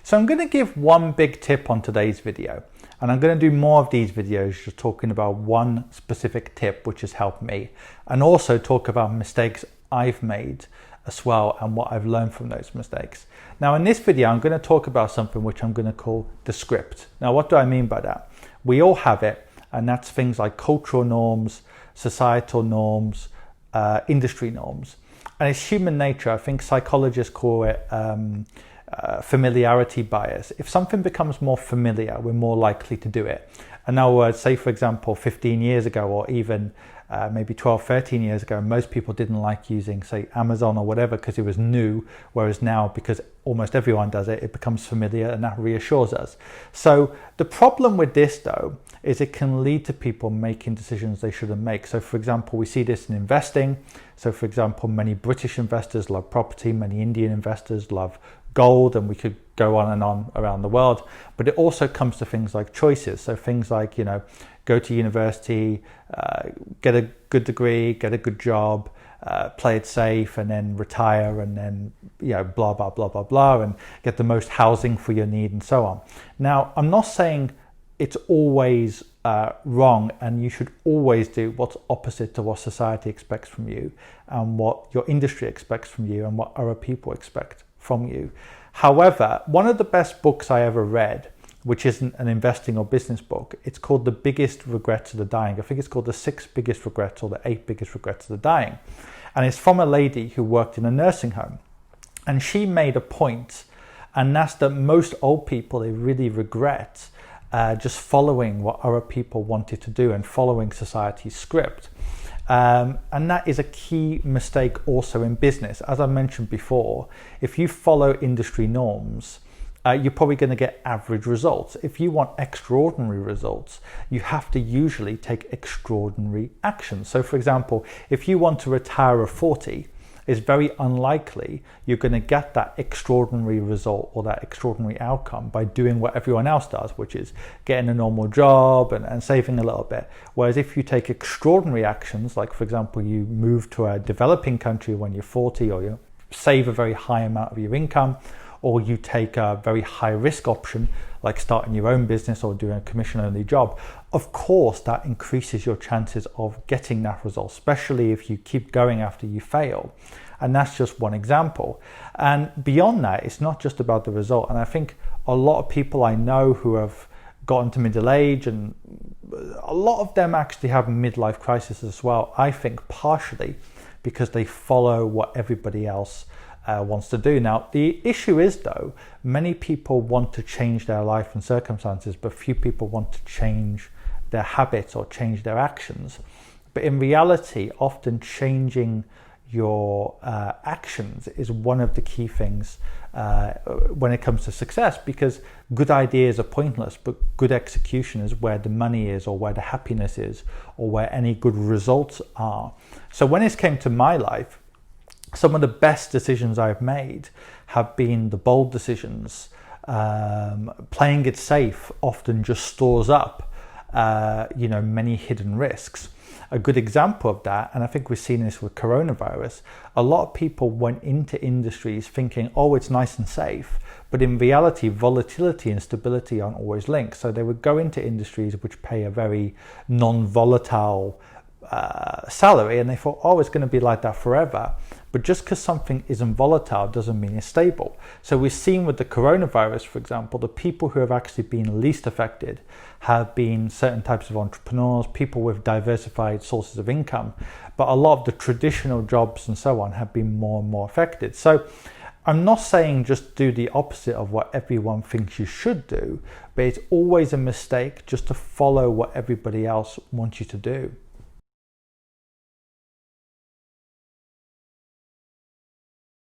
So I'm going to give one big tip on today's video, and I'm going to do more of these videos just talking about one specific tip which has helped me, and also talk about mistakes I've made as well and what I've learned from those mistakes. Now in this video I'm going to talk about something which I'm going to call the script. Now what do I mean by that? We all have it, and that's things like cultural norms, societal norms, industry norms. And it's human nature. I think psychologists call it familiarity bias. If something becomes more familiar, we're more likely to do it. In other words, say for example 15 years ago, or even maybe 12, 13 years ago, most people didn't like using, say, Amazon or whatever because it was new, whereas now, because almost everyone does it, it becomes familiar, and that reassures us. So the problem with this, though, is it can lead to people making decisions they shouldn't make. So for example, we see this in investing. So for example, many British investors love property, many Indian investors love gold, and we could go on and on around the world. But it also comes to things like choices. So things like, go to university, get a good degree, get a good job, play it safe, and then retire, and then, blah, blah, blah, blah, blah, and get the most housing for your need, and so on. Now, I'm not saying it's always wrong, and you should always do what's opposite to what society expects from you, and what your industry expects from you, and what other people expect from you. However, one of the best books I ever read, which isn't an investing or business book, it's called The Biggest Regrets of the Dying. I think it's called The 6 Biggest Regrets or The 8 Biggest Regrets of the Dying. And it's from a lady who worked in a nursing home. And she made a point, and that's that most old people, they really regret just following what other people wanted to do and following society's script. And that is a key mistake also in business. As I mentioned before, if you follow industry norms, you're probably going to get average results. If you want extraordinary results, you have to usually take extraordinary action. So for example, if you want to retire at 40, it's very unlikely you're going to get that extraordinary result or that extraordinary outcome by doing what everyone else does, which is getting a normal job and saving a little bit. Whereas if you take extraordinary actions, like for example, you move to a developing country when you're 40, or you save a very high amount of your income, or you take a very high risk option, like starting your own business or doing a commission only job, of course that increases your chances of getting that result, especially if you keep going after you fail. And that's just one example. And beyond that, it's not just about the result. And I think a lot of people I know who have gotten to middle age, and a lot of them actually have midlife crisis as well, I think partially because they follow what everybody else wants to do. Now, the issue is, though, many people want to change their life and circumstances, but few people want to change their habits or change their actions. But in reality, often changing your actions is one of the key things when it comes to success, because good ideas are pointless, but good execution is where the money is, or where the happiness is, or where any good results are. So when it came to my life, some of the best decisions I've made have been the bold decisions. Playing it safe often just stores up, many hidden risks. A good example of that, and I think we've seen this with coronavirus, a lot of people went into industries thinking, oh, it's nice and safe. But in reality, volatility and stability aren't always linked. So they would go into industries which pay a very non-volatile salary, and they thought, oh, it's going to be like that forever. But just because something isn't volatile doesn't mean it's stable. So we've seen with the coronavirus, for example, the people who have actually been least affected have been certain types of entrepreneurs, people with diversified sources of income. But a lot of the traditional jobs and so on have been more and more affected. So I'm not saying just do the opposite of what everyone thinks you should do, but it's always a mistake just to follow what everybody else wants you to do.